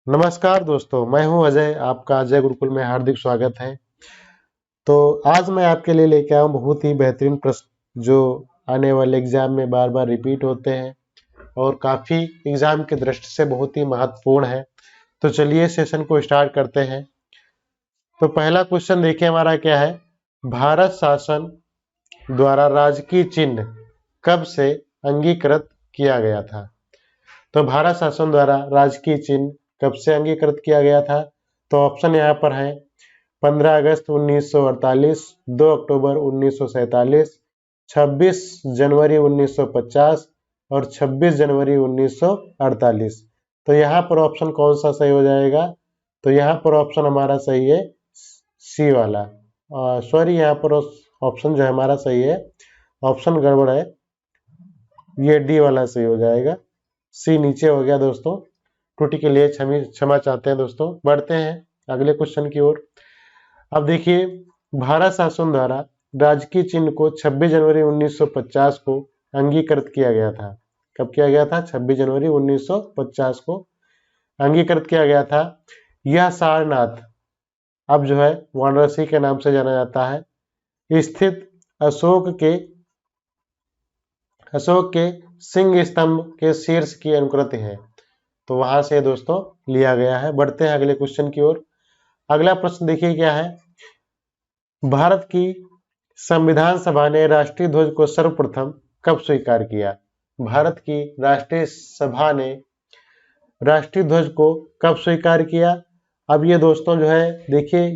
नमस्कार दोस्तों, मैं हूं अजय। आपका अजय गुरुकुल में हार्दिक स्वागत है। तो आज मैं आपके लिए लेके आया हूं बहुत ही बेहतरीन प्रश्न जो आने वाले एग्जाम में बार बार रिपीट होते हैं और काफ़ी एग्जाम की दृष्टि से बहुत ही महत्वपूर्ण है। तो चलिए सेशन को स्टार्ट करते हैं। तो पहला क्वेश्चन देखिए हमारा क्या है। भारत शासन द्वारा राजकीय चिन्ह कब से अंगीकृत किया गया था? तो भारत शासन द्वारा राजकीय चिन्ह कब से अंगीकृत किया गया था? तो ऑप्शन यहाँ पर है 15 अगस्त 1948, 2 अक्टूबर 1947, 26 जनवरी 1950 और 26 जनवरी 1948। तो यहाँ पर ऑप्शन कौन सा सही हो जाएगा? तो यहाँ पर ऑप्शन हमारा सही है सी वाला। सॉरी, यहाँ पर ऑप्शन जो है हमारा सही है, ऑप्शन गड़बड़ है, ये डी वाला सही हो जाएगा। सी नीचे हो गया दोस्तों, त्रुटि के लिए क्षमा चाहते हैं दोस्तों। बढ़ते हैं अगले क्वेश्चन की ओर। अब देखिए, भारत शासन द्वारा राजकीय चिन्ह को 26 जनवरी 1950 को अंगीकृत किया गया था। कब किया गया था? 26 जनवरी 1950 को अंगीकृत किया गया था। यह सारनाथ अब जो है वाराणसी के नाम से जाना जाता है, स्थित अशोक के सिंह स्तंभ के शीर्ष की अनुकृति है। तो वहां से दोस्तों लिया गया है। बढ़ते हैं अगले क्वेश्चन की ओर। अगला प्रश्न देखिए क्या है। भारत की संविधान सभा ने राष्ट्रीय ध्वज को सर्वप्रथम कब स्वीकार किया? भारत की राष्ट्रीय सभा ने राष्ट्रीय ध्वज को कब स्वीकार किया? अब ये दोस्तों जो है देखिए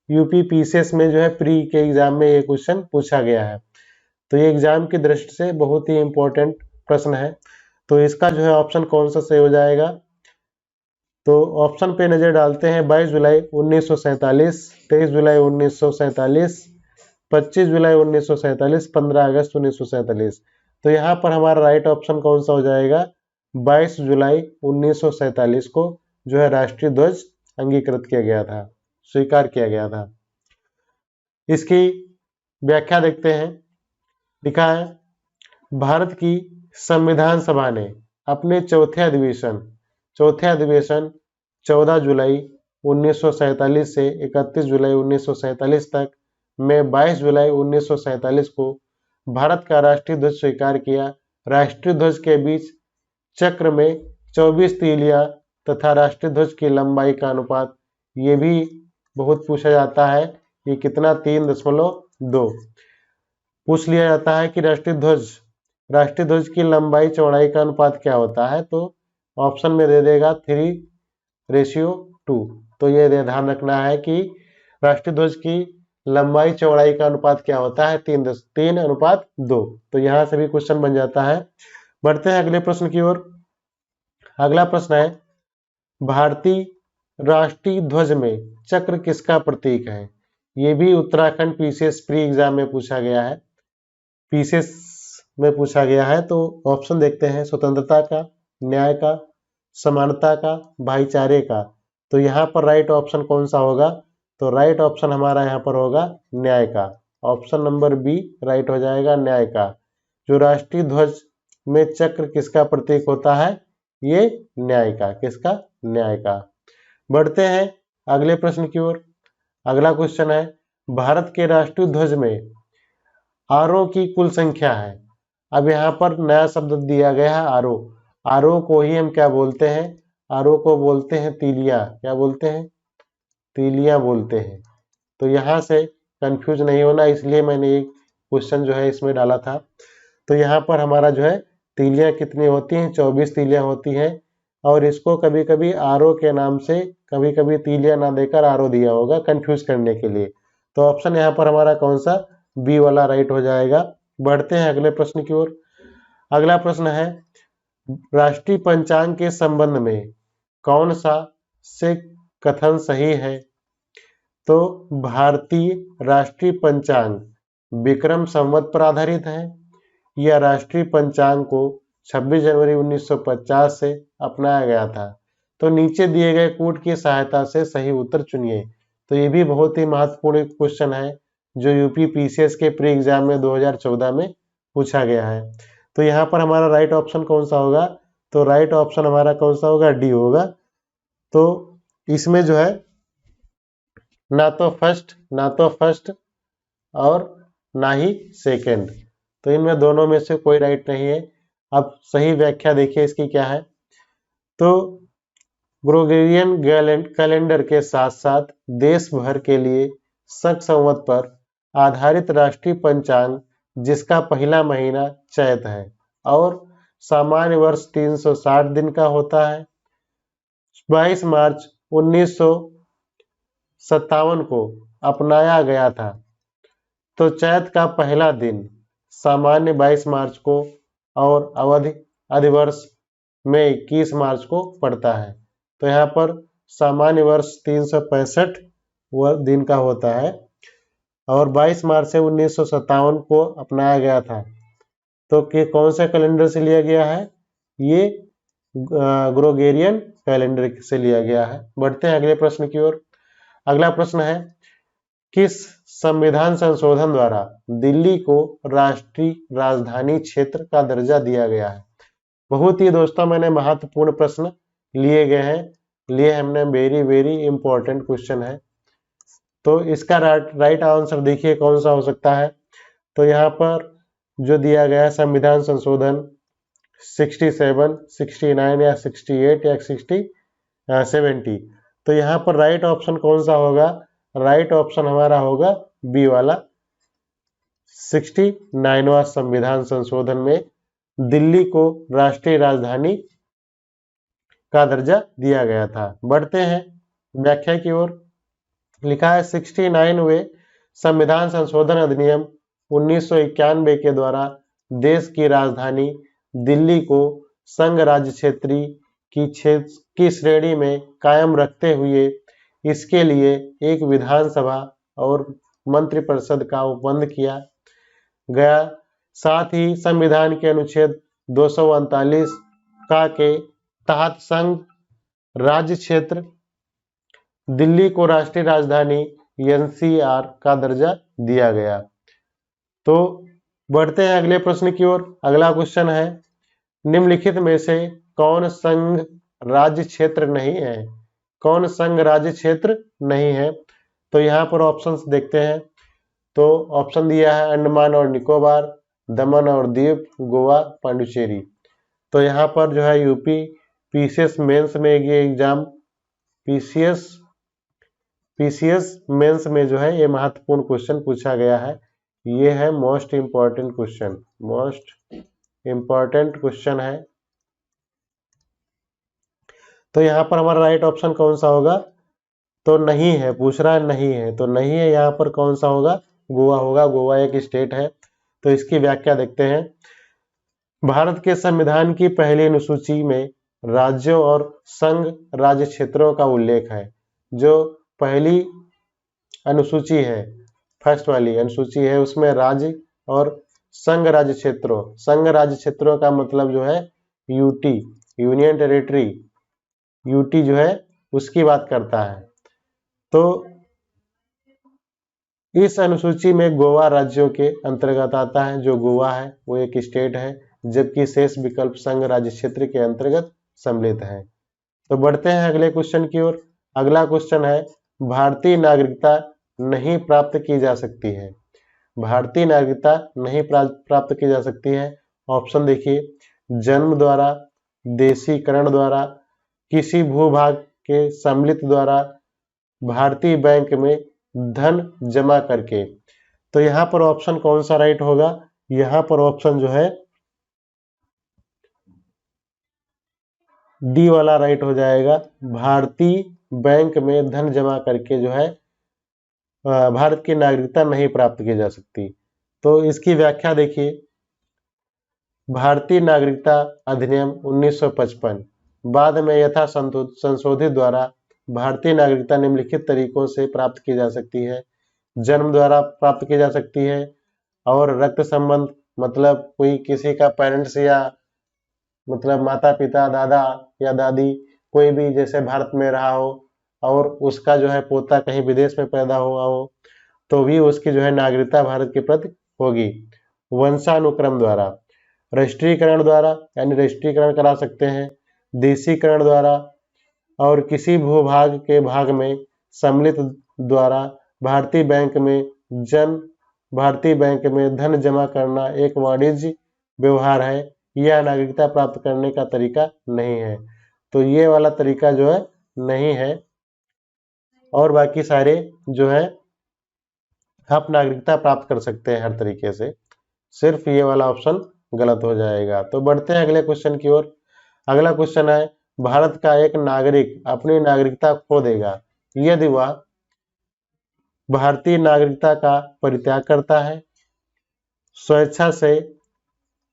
यूपी पीसीएस में जो है प्री के एग्जाम में ये क्वेश्चन पूछा गया है। तो ये एग्जाम की दृष्टि से बहुत ही इंपॉर्टेंट प्रश्न है। तो इसका जो है ऑप्शन कौन सा सही हो जाएगा? तो ऑप्शन पे नजर डालते हैं। 22 जुलाई 1947, 23 जुलाई 1947, 25 जुलाई 1947, 15 अगस्त 1947। तो यहाँ पर हमारा राइट ऑप्शन कौन सा हो जाएगा? 22 जुलाई 1947 को जो है राष्ट्रीय ध्वज अंगीकृत किया गया था, स्वीकार किया गया था। इसकी व्याख्या देखते हैं। लिखा है, भारत की संविधान सभा ने अपने चौथे अधिवेशन 14 जुलाई 1947 से 31 जुलाई 1947 तक में 22 जुलाई 1947 को भारत का राष्ट्रीय ध्वज स्वीकार किया। राष्ट्रीय ध्वज के बीच चक्र में 24 तीलियां तथा राष्ट्रीय ध्वज की लंबाई का अनुपात, ये भी बहुत पूछा जाता है, ये कितना? 3.2। पूछ लिया जाता है कि राष्ट्रीय ध्वज की लंबाई चौड़ाई का अनुपात क्या होता है? तो ऑप्शन में दे देगा 3:2। तो ये ध्यान रखना है कि राष्ट्रीय ध्वज की लंबाई चौड़ाई का अनुपात क्या होता है? 3:2। तो यहाँ से भी क्वेश्चन बन जाता है। बढ़ते हैं अगले प्रश्न की ओर। अगला प्रश्न है, भारतीय राष्ट्रीय ध्वज में चक्र किसका प्रतीक है? ये भी उत्तराखंड पीसीएस प्री एग्जाम में पूछा गया है, तो ऑप्शन देखते हैं। स्वतंत्रता का, न्याय का, समानता का, भाईचारे का। तो यहाँ पर राइट ऑप्शन कौन सा होगा? तो राइट ऑप्शन हमारा यहाँ पर होगा न्याय का। ऑप्शन नंबर बी राइट हो जाएगा, न्याय का। जो राष्ट्रीय ध्वज में चक्र किसका प्रतीक होता है? ये न्याय का। किसका? न्याय का। बढ़ते हैं अगले प्रश्न की ओर। अगला क्वेश्चन है, भारत के राष्ट्रीय ध्वज में आरों की कुल संख्या है। अब यहाँ पर नया शब्द दिया गया है, आरो। आरो को ही हम क्या बोलते हैं? आरो को बोलते हैं तीलियां। क्या बोलते हैं? तीलियां बोलते हैं। तो यहाँ से कंफ्यूज नहीं होना, इसलिए मैंने एक क्वेश्चन जो है इसमें डाला था। तो यहाँ पर हमारा जो है तीलियां कितनी होती हैं? 24 तीलियां होती हैं। और इसको कभी कभी आरो के नाम से, कभी कभी तीलियां ना देकर आरो दिया होगा कंफ्यूज करने के लिए। तो ऑप्शन यहाँ पर हमारा कौन सा? बी वाला राइट हो जाएगा। बढ़ते हैं अगले प्रश्न की ओर। अगला प्रश्न है, राष्ट्रीय पंचांग के संबंध में कौन सा से कथन सही है? तो भारतीय राष्ट्रीय पंचांग विक्रम संवत पर आधारित है, या राष्ट्रीय पंचांग को 26 जनवरी 1950 से अपनाया गया था? तो नीचे दिए गए कोड की सहायता से सही उत्तर चुनिए। तो ये भी बहुत ही महत्वपूर्ण क्वेश्चन है जो यूपी पीसीएस के प्री एग्जाम में 2014 में पूछा गया है। तो यहाँ पर हमारा राइट ऑप्शन कौन सा होगा? तो राइट ऑप्शन हमारा कौन सा होगा? डी होगा। तो इसमें जो है ना तो फर्स्ट और ना ही सेकंड, तो इनमें दोनों में से कोई राइट नहीं है। अब सही व्याख्या देखिए इसकी क्या है। तो ग्रेगोरियन कैलेंडर के साथ साथ देश भर के लिए शक संवत पर आधारित राष्ट्रीय पंचांग, जिसका पहला महीना चैत है और सामान्य वर्ष 360 दिन का होता है, 22 मार्च 1957 को अपनाया गया था। तो चैत का पहला दिन सामान्य 22 मार्च को और अवधि अधिवर्ष में 21 मार्च को पड़ता है। तो यहाँ पर सामान्य वर्ष 365 दिन का होता है और 22 मार्च से 1957 को अपनाया गया था। तो कौन से कैलेंडर से लिया गया है? ये ग्रेगोरियन कैलेंडर से लिया गया है। बढ़ते हैं अगले प्रश्न की ओर। अगला प्रश्न है, किस संविधान संशोधन द्वारा दिल्ली को राष्ट्रीय राजधानी क्षेत्र का दर्जा दिया गया है? बहुत ही दोस्तों मैंने महत्वपूर्ण प्रश्न लिए हमने, वेरी वेरी इंपॉर्टेंट क्वेश्चन है। तो इसका राइट आंसर देखिए कौन सा हो सकता है। तो यहाँ पर जो दिया गया है संविधान संशोधन 67, 69 या 68 या 70, तो यहाँ पर राइट ऑप्शन कौन सा होगा? राइट ऑप्शन हमारा होगा बी वाला, 69वां संविधान संशोधन में दिल्ली को राष्ट्रीय राजधानी का दर्जा दिया गया था। बढ़ते हैं व्याख्या की ओर। लिखा है 69वें संविधान संशोधन अधिनियम 1991 के द्वारा देश की राजधानी दिल्ली को संघ राज्य क्षेत्रीय की श्रेणी में कायम रखते हुए इसके लिए एक विधानसभा और मंत्रिपरिषद का उपबंध किया गया। साथ ही संविधान के अनुच्छेद 239 का के तहत संघ राज्य क्षेत्र दिल्ली को राष्ट्रीय राजधानी एनसीआर का दर्जा दिया गया। तो बढ़ते हैं अगले प्रश्न की ओर। अगला क्वेश्चन है, निम्नलिखित में से कौन संघ राज्य क्षेत्र नहीं है? कौन संघ राज्य क्षेत्र नहीं है? तो यहाँ पर ऑप्शंस देखते हैं। तो ऑप्शन दिया है अंडमान और निकोबार, दमन और दीव, गोवा, पांडुचेरी। तो यहाँ पर जो है यूपी पीसीएस मेंस में ये एग्जाम, पीसीएस मेंस में जो है ये महत्वपूर्ण क्वेश्चन पूछा गया है। ये है मोस्ट इंपॉर्टेंट क्वेश्चन है। तो यहाँ पर हमारा राइट ऑप्शन कौन सा होगा? तो नहीं है, पूछ रहा है नहीं है, तो नहीं है यहाँ पर कौन सा होगा? गोवा होगा। गोवा एक स्टेट है। तो इसकी व्याख्या देखते हैं। भारत के संविधान की पहली अनुसूची में राज्यों और संघ राज्य क्षेत्रों का उल्लेख है। जो पहली अनुसूची है, फर्स्ट वाली अनुसूची है, उसमें राज्य और संघ राज्य क्षेत्रों का मतलब जो है यूटी, यूनियन टेरिटरी, यूटी जो है उसकी बात करता है। तो इस अनुसूची में गोवा राज्यों के अंतर्गत आता है। जो गोवा है वो एक स्टेट है, जबकि शेष विकल्प संघ राज्य क्षेत्र के अंतर्गत सम्मिलित है। तो बढ़ते हैं अगले क्वेश्चन की ओर। अगला क्वेश्चन है, भारतीय नागरिकता नहीं प्राप्त की जा सकती है। भारतीय नागरिकता नहीं प्राप्त की जा सकती है। ऑप्शन देखिए, जन्म द्वारा, देशीकरण द्वारा, किसी भूभाग के सम्मिलित द्वारा, भारतीय बैंक में धन जमा करके। तो यहाँ पर ऑप्शन कौन सा राइट होगा? यहाँ पर ऑप्शन जो है डी वाला राइट हो जाएगा। भारतीय बैंक में धन जमा करके जो है भारत की नागरिकता नहीं प्राप्त की जा सकती। तो इसकी व्याख्या देखिए, भारतीय नागरिकता अधिनियम 1955 बाद में यथा संशोधित द्वारा भारतीय नागरिकता निम्नलिखित तरीकों से प्राप्त की जा सकती है। जन्म द्वारा प्राप्त की जा सकती है, और रक्त संबंध मतलब कोई किसी का पेरेंट्स या मतलब माता पिता, दादा या दादी कोई भी जैसे भारत में रहा हो और उसका जो है पोता कहीं विदेश में पैदा हुआ हो, तो भी उसकी जो है नागरिकता भारत के प्रति होगी। वंशानुक्रम द्वारा, राष्ट्रीयकरण द्वारा यानी राष्ट्रीयकरण करा सकते हैं, देशीकरण द्वारा और किसी भूभाग के भाग में सम्मिलित द्वारा भारतीय बैंक में धन जमा करना एक वाणिज्य व्यवहार है, यह नागरिकता प्राप्त करने का तरीका नहीं है। तो ये वाला तरीका जो है नहीं है, और बाकी सारे जो है आप नागरिकता प्राप्त कर सकते हैं हर तरीके से, सिर्फ ये वाला ऑप्शन गलत हो जाएगा। तो बढ़ते हैं अगले क्वेश्चन की ओर। अगला क्वेश्चन है, भारत का एक नागरिक अपनी नागरिकता खो देगा यदि वह भारतीय नागरिकता का परित्याग करता है, स्वेच्छा से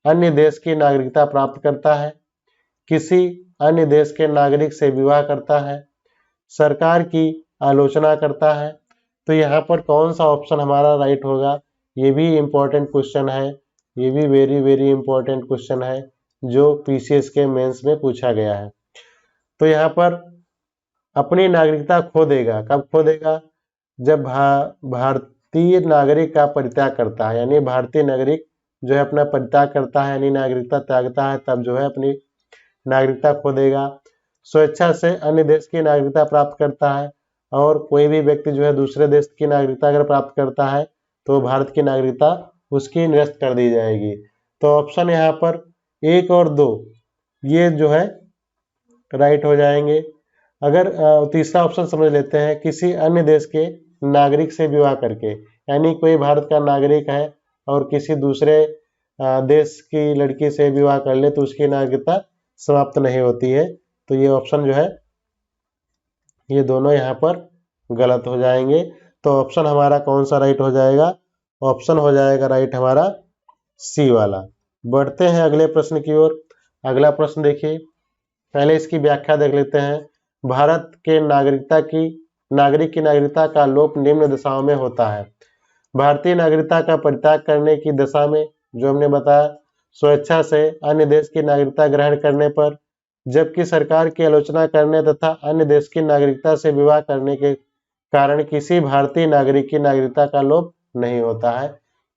अन्य देश की नागरिकता प्राप्त करता है, किसी अन्य देश के नागरिक से विवाह करता है, सरकार की आलोचना करता है। तो यहाँ पर कौन सा ऑप्शन हमारा राइट होगा, ये भी इम्पोर्टेंट क्वेश्चन है, ये भी वेरी वेरी इंपॉर्टेंट क्वेश्चन है जो पीसीएस के मेंस में पूछा गया है। तो यहाँ पर अपनी नागरिकता खो देगा, कब खो देगा, जब भारतीय नागरिक का परित्याग करता है, यानी भारतीय नागरिक जो है अपना परित्याग करता है यानी नागरिकता त्यागता है, तब जो है अपनी नागरिकता खो देगा। स्वेच्छा से अन्य देश की नागरिकता प्राप्त करता है, और कोई भी व्यक्ति जो है दूसरे देश की नागरिकता अगर प्राप्त करता है तो भारत की नागरिकता उसकी निरस्त कर दी जाएगी। तो ऑप्शन यहाँ पर 1 और 2 ये जो है राइट हो जाएंगे। अगर तीसरा ऑप्शन समझ लेते हैं, किसी अन्य देश के नागरिक से विवाह करके, यानी कोई भारत का नागरिक है और किसी दूसरे देश की लड़की से विवाह कर ले तो उसकी नागरिकता समाप्त नहीं होती है। तो ये ऑप्शन जो है ये दोनों यहाँ पर गलत हो जाएंगे। तो ऑप्शन हमारा कौन सा राइट हो जाएगा, ऑप्शन हो जाएगा राइट हमारा सी वाला। बढ़ते हैं अगले प्रश्न की ओर। अगला प्रश्न देखिए, पहले इसकी व्याख्या देख लेते हैं। भारत के नागरिक की नागरिकता का लोप निम्न दशाओं में होता है। भारतीय नागरिकता का परित्याग करने की दशा में, जो हमने बताया, स्वेच्छा से अन्य देश की नागरिकता ग्रहण करने पर, जबकि सरकार की आलोचना करने तथा अन्य देश की नागरिकता से विवाह करने के कारण किसी भारतीय नागरिक की नागरिकता का लोप नहीं होता है।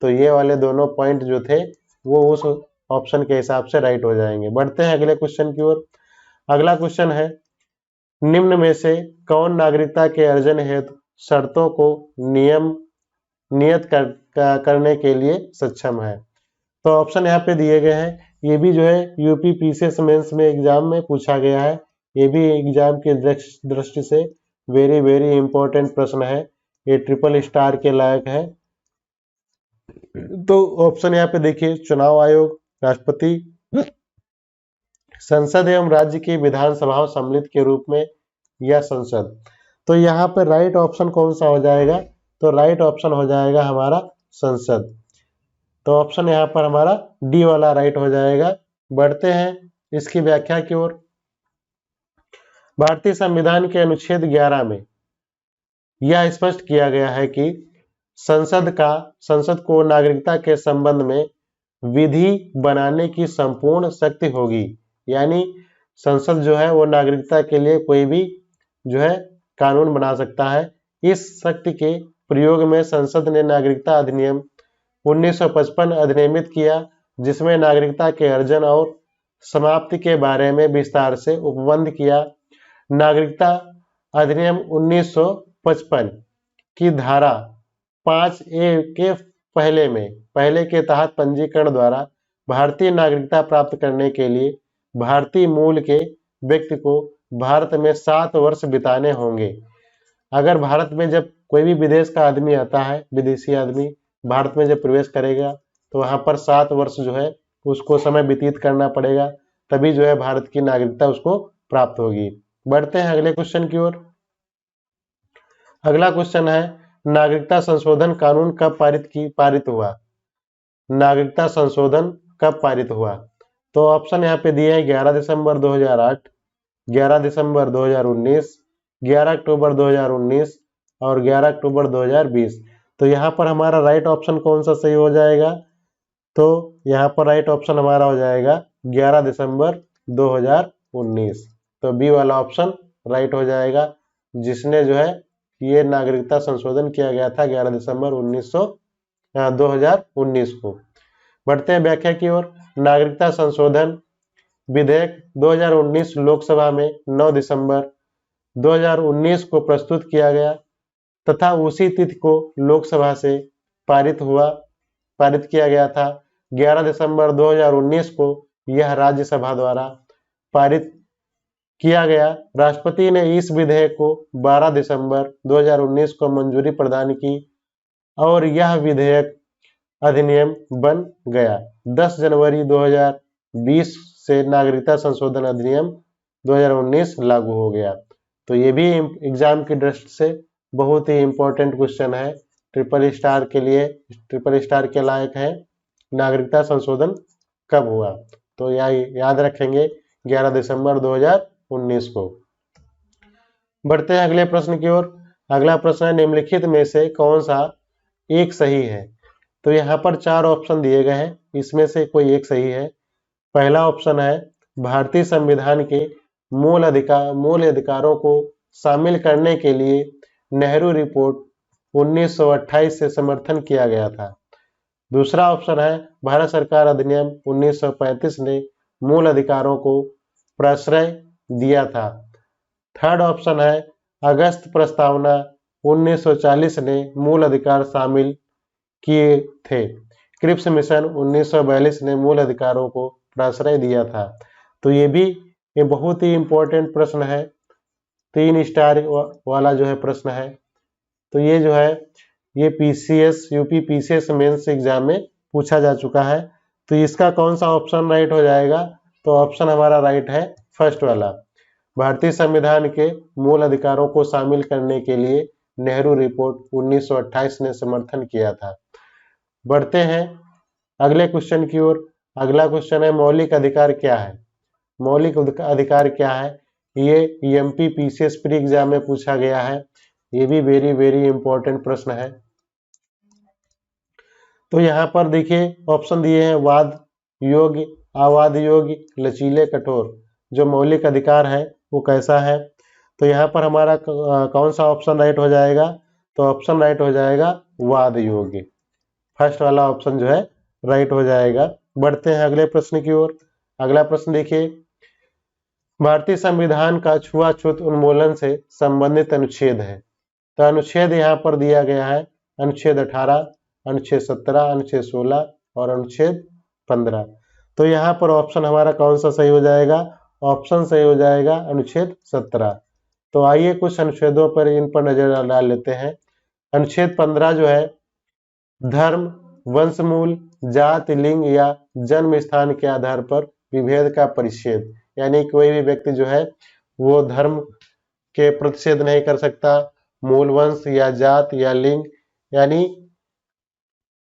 तो ये वाले दोनों पॉइंट जो थे वो उस ऑप्शन के हिसाब से राइट हो जाएंगे। बढ़ते हैं अगले क्वेश्चन की ओर। अगला क्वेश्चन है, निम्न में से कौन नागरिकता के अर्जन हेतु शर्तों को नियत करने के लिए सक्षम है। तो ऑप्शन यहाँ पे दिए गए हैं, ये भी जो है यूपी पीसीएस मेंस में एग्जाम में पूछा गया है, ये भी एग्जाम की दृष्टि से वेरी वेरी इंपॉर्टेंट प्रश्न है, ये ट्रिपल स्टार के लायक है। तो ऑप्शन यहाँ पे देखिए, चुनाव आयोग, राष्ट्रपति, संसद एवं राज्य की विधानसभाओं सम्मिलित के रूप में, या संसद। तो यहाँ पर राइट ऑप्शन कौन सा हो जाएगा, तो राइट ऑप्शन हो जाएगा हमारा संसद। तो ऑप्शन यहाँ पर हमारा डी वाला राइट हो जाएगा। बढ़ते हैं इसकी व्याख्या की ओर। भारतीय संविधान के अनुच्छेद 11 में यह स्पष्ट किया गया है कि संसद को नागरिकता के संबंध में विधि बनाने की संपूर्ण शक्ति होगी, यानी संसद जो है वो नागरिकता के लिए कोई भी जो है कानून बना सकता है। इस शक्ति के प्रयोग में संसद ने नागरिकता अधिनियम 1955 अधिनियमित किया, जिसमें नागरिकता के अर्जन और समाप्ति के बारे में विस्तार से उपबंध किया। नागरिकता अधिनियम 1955 की धारा 5A के पहले के तहत पंजीकरण द्वारा भारतीय नागरिकता प्राप्त करने के लिए भारतीय मूल के व्यक्ति को भारत में 7 वर्ष बिताने होंगे। अगर भारत में जब कोई भी विदेश का आदमी आता है, विदेशी आदमी भारत में जब प्रवेश करेगा तो वहां पर 7 वर्ष जो है उसको समय व्यतीत करना पड़ेगा, तभी जो है भारत की नागरिकता उसको प्राप्त होगी। बढ़ते हैं अगले क्वेश्चन की ओर। अगला क्वेश्चन है, नागरिकता संशोधन कानून कब पारित हुआ। नागरिकता संशोधन कब पारित हुआ। तो ऑप्शन यहाँ पे दिए हैं 11 दिसंबर 2008, 11 दिसंबर 2019, 11 अक्टूबर 2019 और 11 अक्टूबर 2020। तो यहाँ पर हमारा राइट ऑप्शन कौन सा सही हो जाएगा, तो यहाँ पर राइट ऑप्शन हमारा हो जाएगा 11 दिसंबर 2019। तो बी वाला ऑप्शन राइट हो जाएगा, जिसने जो है ये नागरिकता संशोधन किया गया था 11 दिसंबर 2019 को। बढ़ते हैं व्याख्या की ओर। नागरिकता संशोधन विधेयक 2019 लोकसभा में 9 दिसंबर 2019 को प्रस्तुत किया गया तथा उसी तिथि को लोकसभा से पारित किया गया था। 11 दिसंबर 2019 को यह राज्यसभा द्वारा पारित किया गया। राष्ट्रपति ने इस विधेयक को 12 दिसंबर 2019 को मंजूरी प्रदान की और यह विधेयक अधिनियम बन गया। 10 जनवरी 2020 से नागरिकता संशोधन अधिनियम 2019 लागू हो गया। तो ये भी एग्जाम की दृष्टि से बहुत ही इम्पोर्टेंट क्वेश्चन है, ट्रिपल स्टार के लिए, ट्रिपल स्टार के लायक है। नागरिकता संशोधन कब हुआ? तो याद रखेंगे 11 दिसंबर 2019 को। बढ़ते हैं अगले प्रश्न की ओर। अगला प्रश्न है, निम्नलिखित में से कौन सा एक सही है? तो यहाँ पर 4 ऑप्शन दिए गए हैं, इसमें से कोई एक सही है। पहला ऑप्शन है, भारतीय संविधान के मूल अधिकारों को शामिल करने के लिए नेहरू रिपोर्ट 1928 से समर्थन किया गया था। दूसरा ऑप्शन है, भारत सरकार अधिनियम 1935 ने मूल अधिकारों को प्रश्रय दिया था। थर्ड ऑप्शन है, अगस्त प्रस्तावना 1940 ने मूल अधिकार शामिल किए थे। क्रिप्स मिशन 1942 ने मूल अधिकारों को प्रश्रय दिया था। तो ये बहुत ही इम्पोर्टेंट प्रश्न है, 3 स्टार वाला जो है प्रश्न है। तो ये जो है ये यूपी पीसीएस मेंस एग्जाम में पूछा जा चुका है। तो इसका कौन सा ऑप्शन राइट हो जाएगा? तो ऑप्शन हमारा राइट है फर्स्ट वाला, भारतीय संविधान के मूल अधिकारों को शामिल करने के लिए नेहरू रिपोर्ट 1928 ने समर्थन किया था। बढ़ते हैं अगले क्वेश्चन की ओर। अगला क्वेश्चन है, मौलिक अधिकार क्या है? मौलिक अधिकार क्या है? ये एमपी पीसीएस प्री एग्जाम में पूछा गया है। ये भी वेरी वेरी इंपॉर्टेंट प्रश्न है। तो यहाँ पर देखिए ऑप्शन दिए हैं, वाद योग्य, अवाद योग्य, लचीले, कठोर। जो मौलिक अधिकार है वो कैसा है? तो यहाँ पर हमारा कौन सा ऑप्शन राइट हो जाएगा? तो ऑप्शन राइट हो जाएगा वाद योग्य, फर्स्ट वाला ऑप्शन जो है राइट हो जाएगा। बढ़ते हैं अगले प्रश्न की ओर। अगला प्रश्न देखिए, भारतीय संविधान का छुआछूत उन्मूलन से संबंधित अनुच्छेद है। तो अनुच्छेद यहाँ पर दिया गया है, अनुच्छेद 18, अनुच्छेद 17, अनुच्छेद 16 और अनुच्छेद 15। तो यहाँ पर ऑप्शन हमारा कौन सा सही हो जाएगा? ऑप्शन सही हो जाएगा अनुच्छेद 17। तो आइए कुछ अनुच्छेदों पर इन पर नजर डाल लेते हैं। अनुच्छेद 15 जो है, धर्म, वंशमूल, जाति, लिंग या जन्म स्थान के आधार पर विभेद का परिच्छेद, यानी कोई भी व्यक्ति जो है वो धर्म के प्रतिषेध नहीं कर सकता, मूल वंश या जात या लिंग यानी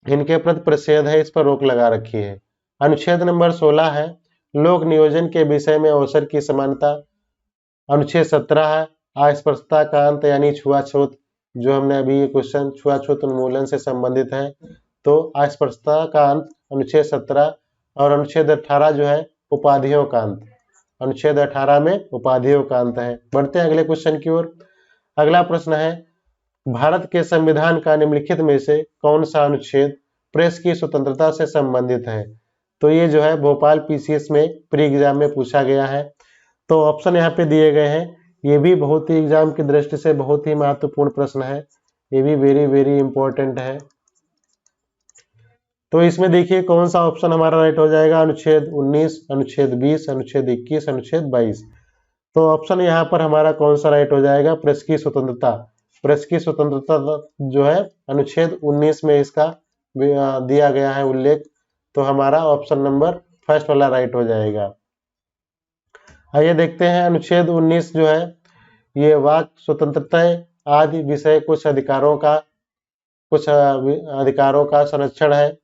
इनके प्रति प्रतिषेध है, इस पर रोक लगा रखी है। अनुच्छेद नंबर 16 है, लोक नियोजन के विषय में अवसर की समानता। अनुच्छेद 17 है, अस्पृश्यता का अंत यानी छुआछूत, जो हमने अभी ये क्वेश्चन छुआछूत उन्मूलन से संबंधित है। तो अस्पृश्यता का अंत अनुच्छेद 17 और अनुच्छेद 18 जो है उपाधियों का अंत, अनुच्छेद 18 में उपाधियों का अंत है। बढ़ते हैं अगले क्वेश्चन की ओर। अगला प्रश्न है, भारत के संविधान का निम्नलिखित में से कौन सा अनुच्छेद प्रेस की स्वतंत्रता से संबंधित है? तो ये जो है भोपाल पीसीएस में प्री एग्जाम में पूछा गया है। तो ऑप्शन यहाँ पे दिए गए हैं, ये भी बहुत ही एग्जाम की दृष्टि से बहुत ही महत्वपूर्ण प्रश्न है, ये भी वेरी वेरी इंपॉर्टेंट है। तो इसमें देखिए कौन सा ऑप्शन हमारा राइट हो जाएगा? अनुच्छेद 19, अनुच्छेद 20, अनुच्छेद 21, अनुच्छेद 22। तो ऑप्शन यहाँ पर हमारा कौन सा राइट हो जाएगा? प्रेस की स्वतंत्रता। प्रेस की स्वतंत्रता जो है अनुच्छेद 19 में इसका दिया गया है उल्लेख। तो हमारा ऑप्शन नंबर फर्स्ट वाला राइट हो जाएगा। आइए देखते हैं अनुच्छेद 19 जो है ये वाक स्वतंत्रता आदि विषय कुछ अधिकारों का संरक्षण है।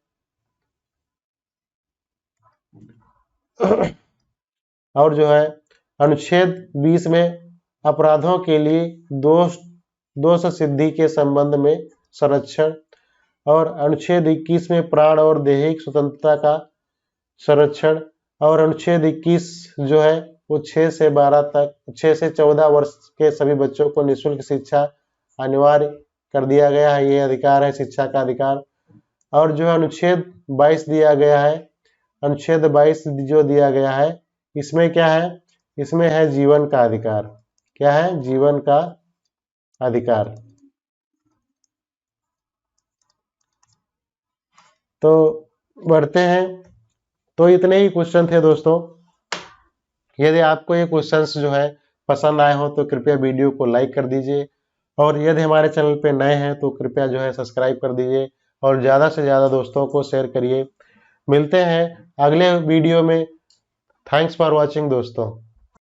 और जो है अनुच्छेद 20 में अपराधों के लिए दोष सिद्धि के संबंध में संरक्षण, और अनुच्छेद 21 में प्राण और दैहिक स्वतंत्रता का संरक्षण, और अनुच्छेद 21 जो है वो 6 से 14 वर्ष के सभी बच्चों को निःशुल्क शिक्षा अनिवार्य कर दिया गया है, ये अधिकार है शिक्षा का अधिकार। और जो अनुच्छेद 22 दिया गया है, अनुच्छेद 22 जो दिया गया है इसमें क्या है? इसमें है जीवन का अधिकार। क्या है? जीवन का अधिकार। तो बढ़ते हैं। तो इतने ही क्वेश्चन थे दोस्तों। यदि आपको ये क्वेश्चंस जो है पसंद आए हो तो कृपया वीडियो को लाइक कर दीजिए, और यदि हमारे चैनल पे नए हैं तो कृपया जो है सब्सक्राइब कर दीजिए और ज़्यादा से ज़्यादा दोस्तों को शेयर करिए। मिलते हैं अगले वीडियो में। थैंक्स फॉर वॉचिंग दोस्तों।